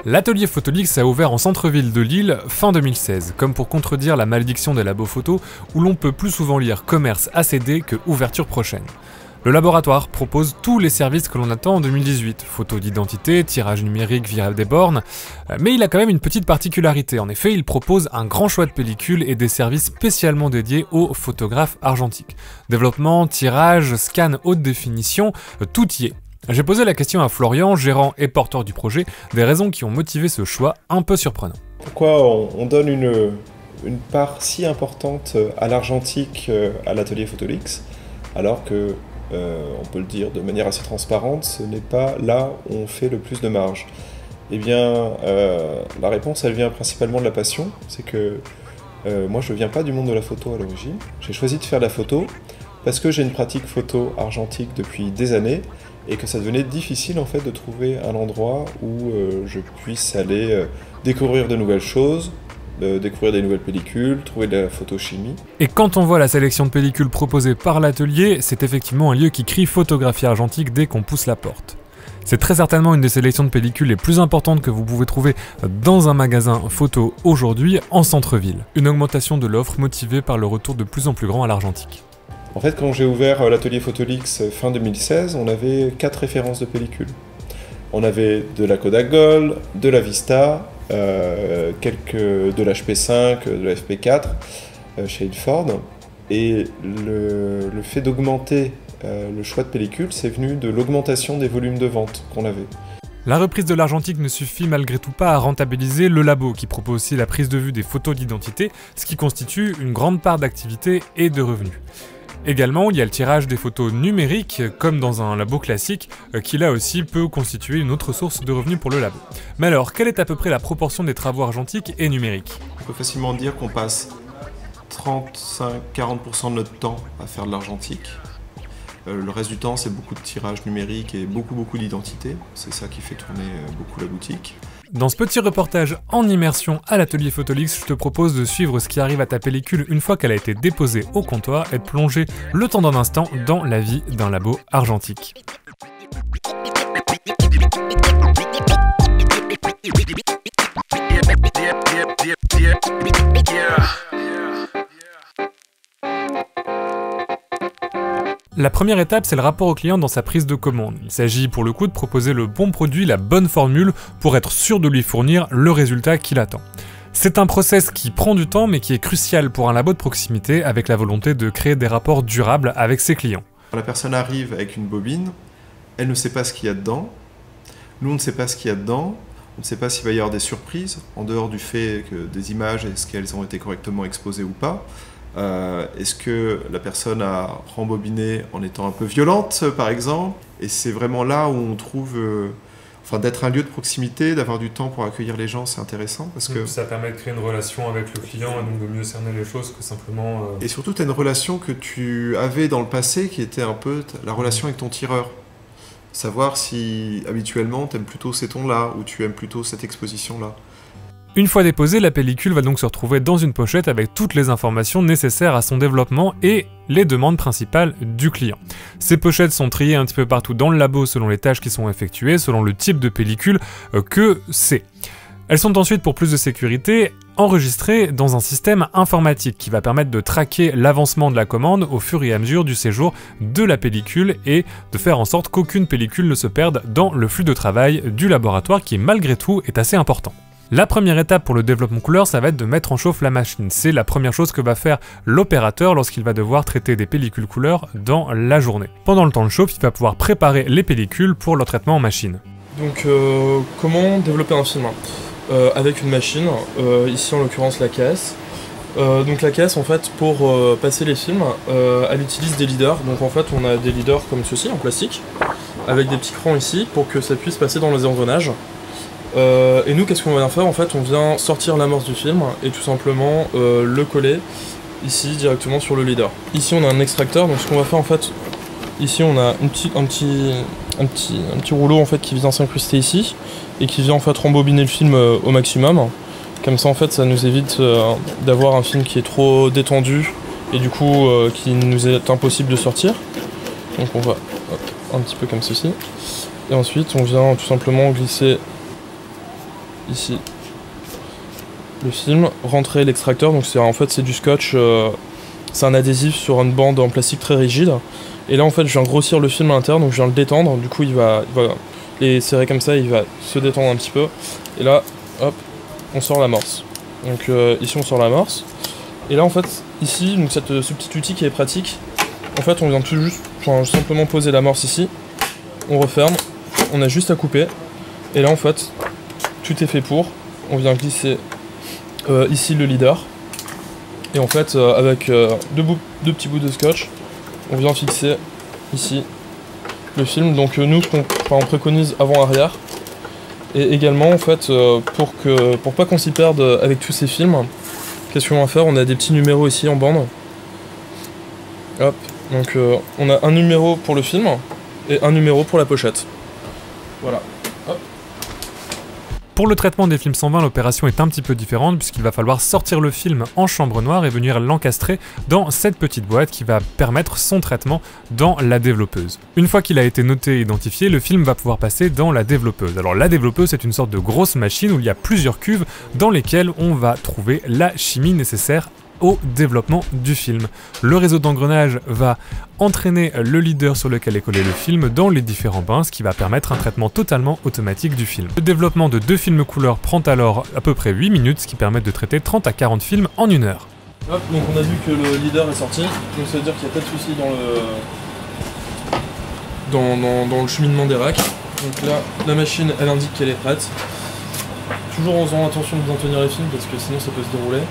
L'atelier Photolix a ouvert en centre-ville de Lille fin 2016, comme pour contredire la malédiction des labos photo où l'on peut plus souvent lire commerce à céder que ouverture prochaine. Le laboratoire propose tous les services que l'on attend en 2018, photo d'identité, tirage numérique via des bornes, mais il a quand même une petite particularité. En effet, il propose un grand choix de pellicules et des services spécialement dédiés aux photographes argentiques. Développement, tirage, scan haute définition, tout y est. J'ai posé la question à Florian, gérant et porteur du projet, des raisons qui ont motivé ce choix un peu surprenant. Pourquoi on donne une part si importante à l'argentique à l'atelier Photolix, alors que, on peut le dire de manière assez transparente, ce n'est pas là où on fait le plus de marge? Eh bien, la réponse, elle vient principalement de la passion. C'est que moi, je ne viens pas du monde de la photo à l'origine. J'ai choisi de faire de la photo parce que j'ai une pratique photo argentique depuis des années, et que ça devenait difficile en fait de trouver un endroit où je puisse aller découvrir de nouvelles choses, découvrir des nouvelles pellicules, trouver de la photochimie. Et quand on voit la sélection de pellicules proposée par l'atelier, c'est effectivement un lieu qui crie photographie argentique dès qu'on pousse la porte. C'est très certainement une des sélections de pellicules les plus importantes que vous pouvez trouver dans un magasin photo aujourd'hui en centre-ville. Une augmentation de l'offre motivée par le retour de plus en plus grand à l'argentique. En fait, quand j'ai ouvert l'atelier Photolix fin 2016, on avait 4 références de pellicules. On avait de la Kodak Gold, de la Vista, de l'HP5, de la FP4 chez Ilford. Et le fait d'augmenter le choix de pellicules, c'est venu de l'augmentation des volumes de vente qu'on avait. La reprise de l'argentique ne suffit malgré tout pas à rentabiliser le labo, qui propose aussi la prise de vue des photos d'identité, ce qui constitue une grande part d'activité et de revenus. Également, il y a le tirage des photos numériques, comme dans un labo classique, qui là aussi peut constituer une autre source de revenus pour le labo. Mais alors, quelle est à peu près la proportion des travaux argentiques et numériques? On peut facilement dire qu'on passe 35-40% de notre temps à faire de l'argentique. Le reste du temps, c'est beaucoup de tirage numérique et beaucoup d'identité. C'est ça qui fait tourner beaucoup la boutique. Dans ce petit reportage en immersion à l'atelier Photolix, je te propose de suivre ce qui arrive à ta pellicule une fois qu'elle a été déposée au comptoir et de plonger le temps d'un instant dans la vie d'un labo argentique. La première étape, c'est le rapport au client dans sa prise de commande. Il s'agit pour le coup de proposer le bon produit, la bonne formule, pour être sûr de lui fournir le résultat qu'il attend. C'est un process qui prend du temps, mais qui est crucial pour un labo de proximité, avec la volonté de créer des rapports durables avec ses clients. La personne arrive avec une bobine, elle ne sait pas ce qu'il y a dedans, nous on ne sait pas ce qu'il y a dedans, on ne sait pas s'il va y avoir des surprises, en dehors du fait que des images, est-ce qu'elles ont été correctement exposées ou pas. Est-ce que la personne a rembobiné en étant un peu violente, par exemple? Et c'est vraiment là où on trouve... d'être un lieu de proximité, d'avoir du temps pour accueillir les gens, c'est intéressant parce que... Ça permet de créer une relation avec le client et donc de mieux cerner les choses que simplement... Et surtout, tu as une relation que tu avais dans le passé qui était un peu la relation avec ton tireur. Savoir si, habituellement, tu aimes plutôt ces tons-là ou tu aimes plutôt cette exposition-là. Une fois déposée, la pellicule va donc se retrouver dans une pochette avec toutes les informations nécessaires à son développement et les demandes principales du client. Ces pochettes sont triées un petit peu partout dans le labo selon les tâches qui sont effectuées, selon le type de pellicule que c'est. Elles sont ensuite, pour plus de sécurité, enregistrées dans un système informatique qui va permettre de traquer l'avancement de la commande au fur et à mesure du séjour de la pellicule et de faire en sorte qu'aucune pellicule ne se perde dans le flux de travail du laboratoire qui, malgré tout, est assez important. La première étape pour le développement couleur, ça va être de mettre en chauffe la machine. C'est la première chose que va faire l'opérateur lorsqu'il va devoir traiter des pellicules couleur dans la journée. Pendant le temps de chauffe, il va pouvoir préparer les pellicules pour leur traitement en machine. Donc comment développer un film avec une machine, ici en l'occurrence la caisse. Donc la caisse, en fait, pour passer les films, elle utilise des leaders. Donc en fait, on a des leaders comme ceci en plastique, avec des petits crans ici pour que ça puisse passer dans les engrenages. Et nous, qu'est-ce qu'on vient faire? En fait, on vient sortir l'amorce du film et tout simplement le coller ici directement sur le leader. Ici, on a un extracteur. Donc, ce qu'on va faire en fait, ici, on a un petit rouleau en fait qui vient s'incruster ici et qui vient en fait rembobiner le film au maximum. Comme ça, en fait, ça nous évite d'avoir un film qui est trop détendu et du coup qui nous est impossible de sortir. Donc, on va un petit peu comme ceci. Et ensuite, on vient tout simplement glisser ici le film, rentrer l'extracteur, donc en fait c'est du scotch, c'est un adhésif sur une bande en plastique très rigide. Et là en fait je viens grossir le film à l'intérieur, donc je viens le détendre, du coup il va les serrer comme ça, il va se détendre un petit peu. Et là, hop, on sort l'amorce. Donc ici on sort l'amorce. Et là en fait, ici, donc ce petit outil qui est pratique, en fait on vient tout juste, simplement poser l'amorce ici, on referme, on a juste à couper. Et là en fait, tout est fait pour, on vient glisser ici le leader. Et en fait, avec deux petits bouts de scotch, on vient fixer ici le film. Donc nous, on préconise avant-arrière. Et également, en fait, pour pas qu'on s'y perde avec tous ces films, qu'est-ce qu'on va faire? On a des petits numéros ici en bande. Hop, donc on a un numéro pour le film et un numéro pour la pochette. Voilà. Hop. Pour le traitement des films 120, l'opération est un petit peu différente puisqu'il va falloir sortir le film en chambre noire et venir l'encastrer dans cette petite boîte qui va permettre son traitement dans la développeuse. Une fois qu'il a été noté et identifié, le film va pouvoir passer dans la développeuse. Alors la développeuse, c'est une sorte de grosse machine où il y a plusieurs cuves dans lesquelles on va trouver la chimie nécessaire au développement du film. Le réseau d'engrenage va entraîner le leader sur lequel est collé le film dans les différents bains, ce qui va permettre un traitement totalement automatique du film. Le développement de 2 films couleur prend alors à peu près 8 minutes, ce qui permet de traiter 30 à 40 films en 1 heure. Hop, donc on a vu que le leader est sorti, donc ça veut dire qu'il n'y a pas de souci dans le cheminement des racks. Donc là, la machine, elle indique qu'elle est prête. Toujours en faisant attention de bien tenir les films parce que sinon ça peut se dérouler.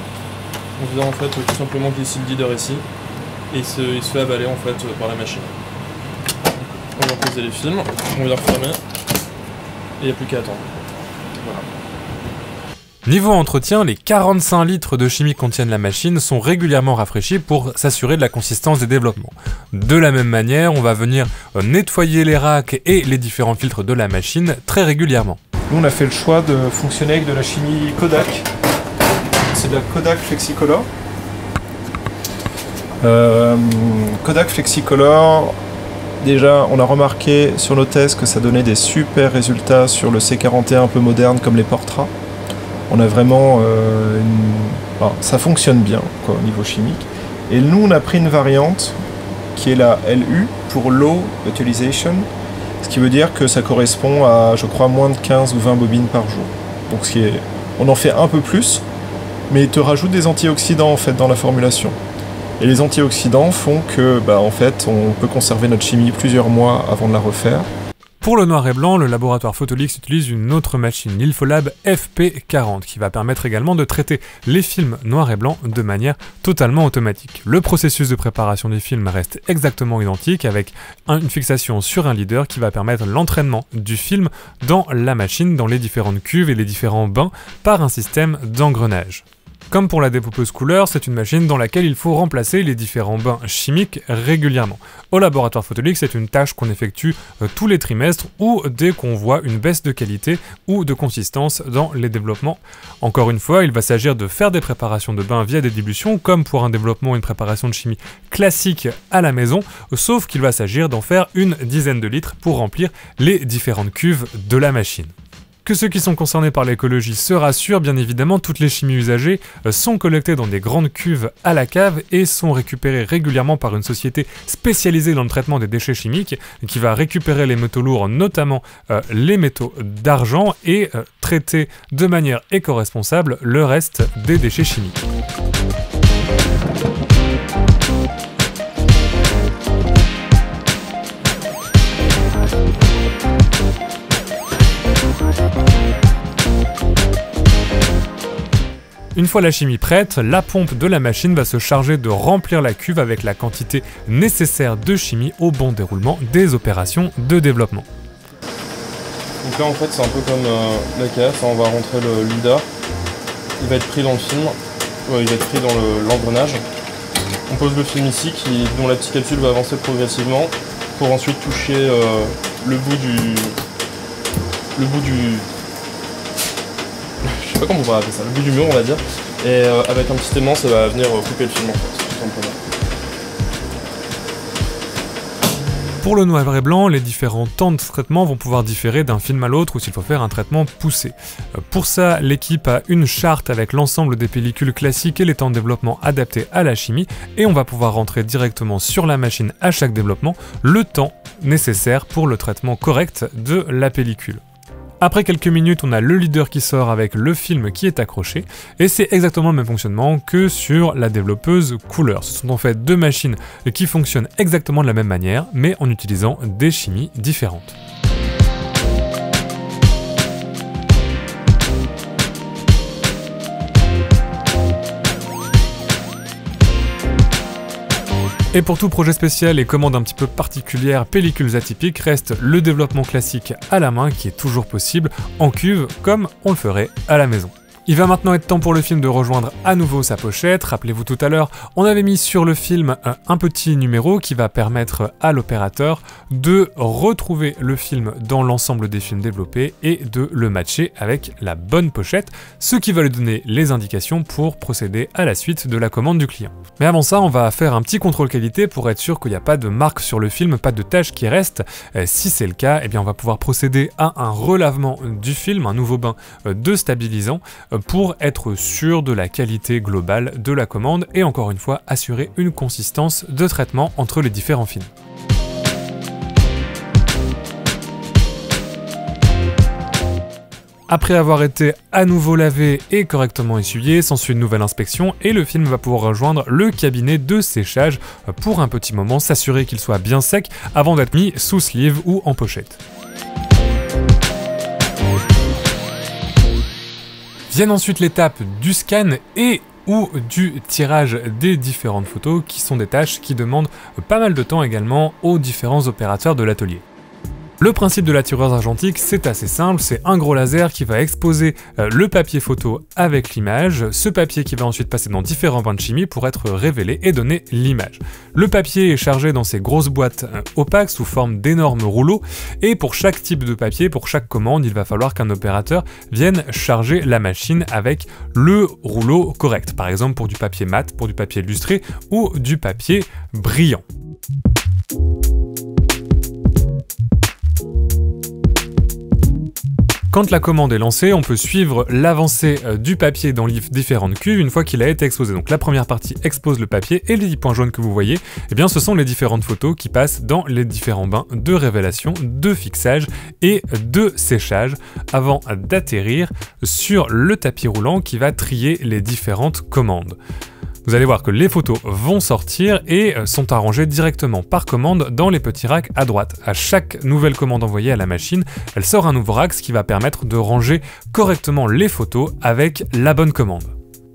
On vient en fait tout simplement glisser le leader ici et il se fait avaler en fait par la machine. On vient poser les films, on vient refermer et il n'y a plus qu'à attendre. Voilà. Niveau entretien, les 45 litres de chimie que contiennent la machine sont régulièrement rafraîchis pour s'assurer de la consistance des développements. De la même manière, on va venir nettoyer les racks et les différents filtres de la machine très régulièrement. Nous on a fait le choix de fonctionner avec de la chimie Kodak. C'est de la Kodak Flexicolor. Kodak Flexicolor, déjà on a remarqué sur nos tests que ça donnait des super résultats sur le C41 un peu moderne comme les Portra. On a vraiment ça fonctionne bien quoi, au niveau chimique. Et nous on a pris une variante qui est la LU pour Low Utilization, ce qui veut dire que ça correspond à je crois moins de 15 ou 20 bobines par jour. Donc on en fait un peu plus, mais il te rajoute des antioxydants en fait dans la formulation. Et les antioxydants font que en fait on peut conserver notre chimie plusieurs mois avant de la refaire. Pour le noir et blanc, le laboratoire Photolix utilise une autre machine, l'Ilfolab FP40, qui va permettre également de traiter les films noir et blanc de manière totalement automatique. Le processus de préparation des films reste exactement identique, avec une fixation sur un leader qui va permettre l'entraînement du film dans la machine, dans les différentes cuves et les différents bains, par un système d'engrenage. Comme pour la développeuse couleur, c'est une machine dans laquelle il faut remplacer les différents bains chimiques régulièrement. Au laboratoire Photolix, c'est une tâche qu'on effectue tous les trimestres ou dès qu'on voit une baisse de qualité ou de consistance dans les développements. Encore une fois, il va s'agir de faire des préparations de bains via des dilutions, comme pour un développement ou une préparation de chimie classique à la maison, sauf qu'il va s'agir d'en faire une dizaine de litres pour remplir les différentes cuves de la machine. Que ceux qui sont concernés par l'écologie se rassurent, bien évidemment, toutes les chimies usagées sont collectées dans des grandes cuves à la cave et sont récupérées régulièrement par une société spécialisée dans le traitement des déchets chimiques qui va récupérer les métaux lourds, notamment les métaux d'argent, et traiter de manière éco-responsable le reste des déchets chimiques. Une fois la chimie prête, la pompe de la machine va se charger de remplir la cuve avec la quantité nécessaire de chimie au bon déroulement des opérations de développement. Donc là en fait c'est un peu comme la caisse, on va rentrer le leader, il va être pris dans le film, il va être pris dans l'engrenage. On pose le film ici dont la petite capsule va avancer progressivement pour ensuite toucher le bout du... je sais pas comment on va appeler ça, le bout du mur on va dire, et avec un petit aimant ça va venir couper le film en fait, tout simplement. Pour le noir et blanc, les différents temps de traitement vont pouvoir différer d'un film à l'autre ou s'il faut faire un traitement poussé. Pour ça, l'équipe a une charte avec l'ensemble des pellicules classiques et les temps de développement adaptés à la chimie, et on va pouvoir rentrer directement sur la machine à chaque développement le temps nécessaire pour le traitement correct de la pellicule. Après quelques minutes, on a le leader qui sort avec le film qui est accroché, et c'est exactement le même fonctionnement que sur la développeuse couleur. Ce sont en fait deux machines qui fonctionnent exactement de la même manière, mais en utilisant des chimies différentes. Et pour tout projet spécial et commande un petit peu particulière, pellicules atypiques, reste le développement classique à la main qui est toujours possible en cuve comme on le ferait à la maison. Il va maintenant être temps pour le film de rejoindre à nouveau sa pochette. Rappelez-vous tout à l'heure, on avait mis sur le film un petit numéro qui va permettre à l'opérateur de retrouver le film dans l'ensemble des films développés et de le matcher avec la bonne pochette, ce qui va lui donner les indications pour procéder à la suite de la commande du client. Mais avant ça, on va faire un petit contrôle qualité pour être sûr qu'il n'y a pas de marque sur le film, pas de taches qui restent. Si c'est le cas, eh bien on va pouvoir procéder à un relavement du film, un nouveau bain de stabilisant, pour être sûr de la qualité globale de la commande et encore une fois assurer une consistance de traitement entre les différents films. Après avoir été à nouveau lavé et correctement essuyé, s'ensuit une nouvelle inspection et le film va pouvoir rejoindre le cabinet de séchage pour un petit moment, s'assurer qu'il soit bien sec avant d'être mis sous sleeve ou en pochette. Viennent ensuite l'étape du scan et ou du tirage des différentes photos qui sont des tâches qui demandent pas mal de temps également aux différents opérateurs de l'atelier. Le principe de la tireuse argentique, c'est assez simple, c'est un gros laser qui va exposer le papier photo avec l'image, ce papier qui va ensuite passer dans différents bains de chimie pour être révélé et donner l'image. Le papier est chargé dans ces grosses boîtes opaques sous forme d'énormes rouleaux, et pour chaque type de papier, pour chaque commande, il va falloir qu'un opérateur vienne charger la machine avec le rouleau correct, par exemple pour du papier mat, pour du papier lustré ou du papier brillant. Quand la commande est lancée, on peut suivre l'avancée du papier dans les différentes cuves une fois qu'il a été exposé. Donc la première partie expose le papier et les 10 points jaunes que vous voyez, eh bien ce sont les différentes photos qui passent dans les différents bains de révélation, de fixage et de séchage avant d'atterrir sur le tapis roulant qui va trier les différentes commandes. Vous allez voir que les photos vont sortir et sont arrangées directement par commande dans les petits racks à droite. À chaque nouvelle commande envoyée à la machine, elle sort un nouveau rack, ce qui va permettre de ranger correctement les photos avec la bonne commande.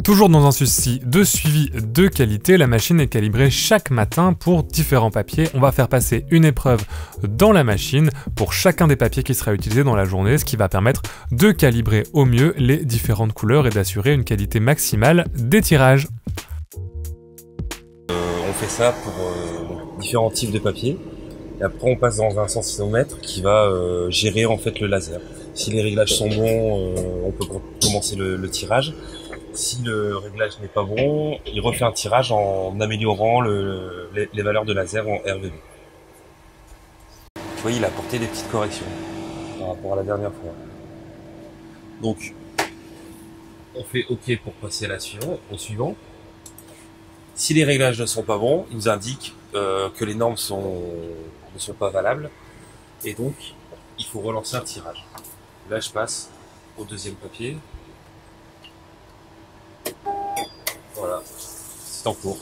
Toujours dans un souci de suivi de qualité, la machine est calibrée chaque matin pour différents papiers. On va faire passer une épreuve dans la machine pour chacun des papiers qui sera utilisé dans la journée, ce qui va permettre de calibrer au mieux les différentes couleurs et d'assurer une qualité maximale des tirages. On fait ça pour différents types de papier. Et après on passe dans un sensinomètre qui va gérer en fait le laser. Si les réglages sont bons, on peut commencer le tirage. Si le réglage n'est pas bon, il refait un tirage en améliorant les valeurs de laser en RGB. Vous voyez, il a apporté des petites corrections par rapport à la dernière fois. Donc on fait OK pour passer au suivant. Si les réglages ne sont pas bons, il nous indique que les normes ne sont pas valables et donc il faut relancer un tirage. Là je passe au deuxième papier. Voilà, c'est en cours.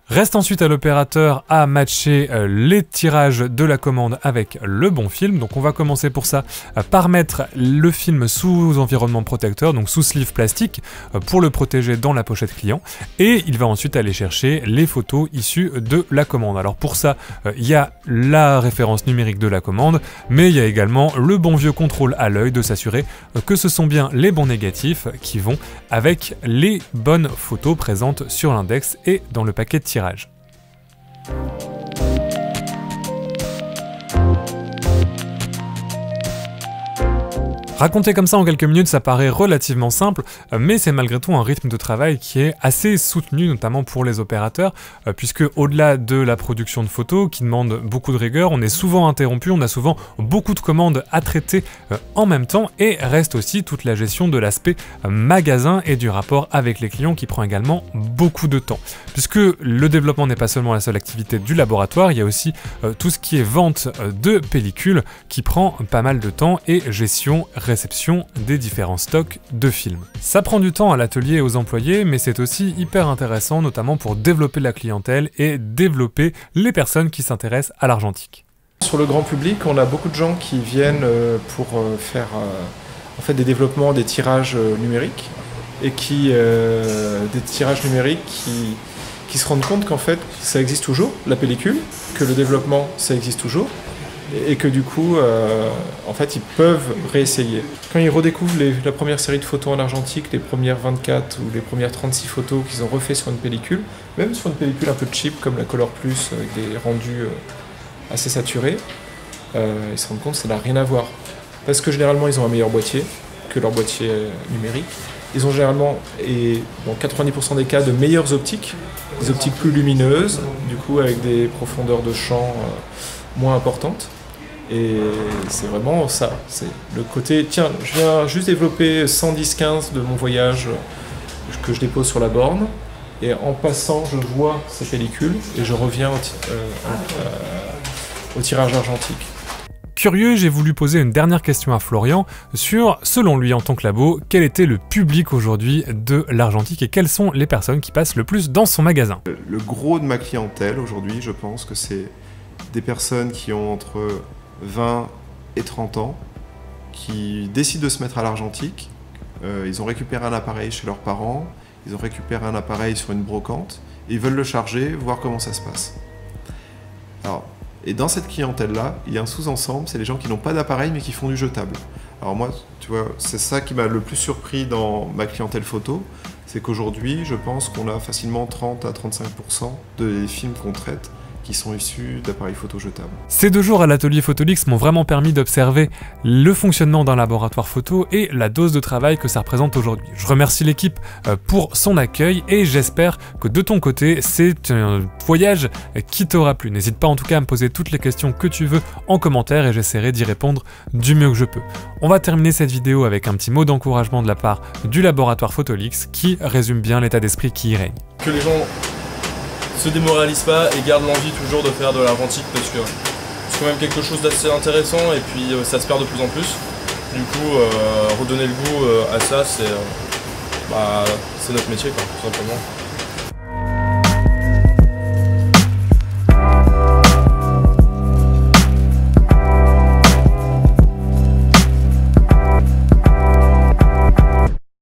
Reste ensuite à l'opérateur à matcher les tirages de la commande avec le bon film. Donc on va commencer pour ça par mettre le film sous environnement protecteur, donc sous sleeve plastique, pour le protéger dans la pochette client. Et il va ensuite aller chercher les photos issues de la commande. Alors pour ça, il y a la référence numérique de la commande, mais il y a également le bon vieux contrôle à l'œil de s'assurer que ce sont bien les bons négatifs qui vont avec les bonnes photos présentes sur l'index et dans le paquet de tirage. Raconté comme ça en quelques minutes, ça paraît relativement simple, mais c'est malgré tout un rythme de travail qui est assez soutenu, notamment pour les opérateurs, puisque au-delà de la production de photos, qui demande beaucoup de rigueur, on est souvent interrompu, on a souvent beaucoup de commandes à traiter en même temps, et reste aussi toute la gestion de l'aspect magasin et du rapport avec les clients qui prend également beaucoup de temps. Puisque le développement n'est pas seulement la seule activité du laboratoire, il y a aussi tout ce qui est vente de pellicules qui prend pas mal de temps et gestion, réception des différents stocks de films. Ça prend du temps à l'atelier et aux employés, mais c'est aussi hyper intéressant, notamment pour développer la clientèle et développer les personnes qui s'intéressent à l'argentique. Sur le grand public, on a beaucoup de gens qui viennent pour faire en fait des développements, des tirages numériques, et des tirages numériques qui se rendent compte qu'en fait ça existe toujours, la pellicule, que le développement ça existe toujours, et que du coup, en fait, ils peuvent réessayer. Quand ils redécouvrent la première série de photos en argentique, les premières 24 ou les premières 36 photos qu'ils ont refait sur une pellicule, même sur une pellicule un peu cheap comme la Color Plus, avec des rendus assez saturés, ils se rendent compte que ça n'a rien à voir. Parce que généralement, ils ont un meilleur boîtier que leur boîtier numérique. Ils ont généralement, et dans 90% des cas, de meilleures optiques, des optiques plus lumineuses, du coup avec des profondeurs de champ moins importantes. Et c'est vraiment ça, c'est le côté, tiens, je viens juste développer 110-15 de mon voyage que je dépose sur la borne, et en passant, je vois ces pellicules et je reviens au tirage argentique. Curieux, j'ai voulu poser une dernière question à Florian sur, selon lui en tant que labo, quel était le public aujourd'hui de l'argentique et quelles sont les personnes qui passent le plus dans son magasin. Le gros de ma clientèle aujourd'hui, je pense que c'est des personnes qui ont entre 20 et 30 ans, qui décident de se mettre à l'argentique. Ils ont récupéré un appareil chez leurs parents, ils ont récupéré un appareil sur une brocante, et ils veulent le charger, voir comment ça se passe. Alors, et dans cette clientèle-là, il y a un sous-ensemble, c'est les gens qui n'ont pas d'appareil mais qui font du jetable. Alors moi, tu vois, c'est ça qui m'a le plus surpris dans ma clientèle photo, c'est qu'aujourd'hui, je pense qu'on a facilement 30 à 35% des films qu'on traite qui sont issus d'appareils photo jetables. Ces 2 jours à l'atelier Photolix m'ont vraiment permis d'observer le fonctionnement d'un laboratoire photo et la dose de travail que ça représente aujourd'hui. Je remercie l'équipe pour son accueil et j'espère que de ton côté, c'est un voyage qui t'aura plu. N'hésite pas en tout cas à me poser toutes les questions que tu veux en commentaire et j'essaierai d'y répondre du mieux que je peux. On va terminer cette vidéo avec un petit mot d'encouragement de la part du laboratoire Photolix qui résume bien l'état d'esprit qui y règne. Que les gens se démoralisent pas et gardent l'envie toujours de faire de l'argentique parce que c'est quand même quelque chose d'assez intéressant et puis ça se perd de plus en plus. Du coup, redonner le goût à ça, c'est notre métier, quoi, tout simplement.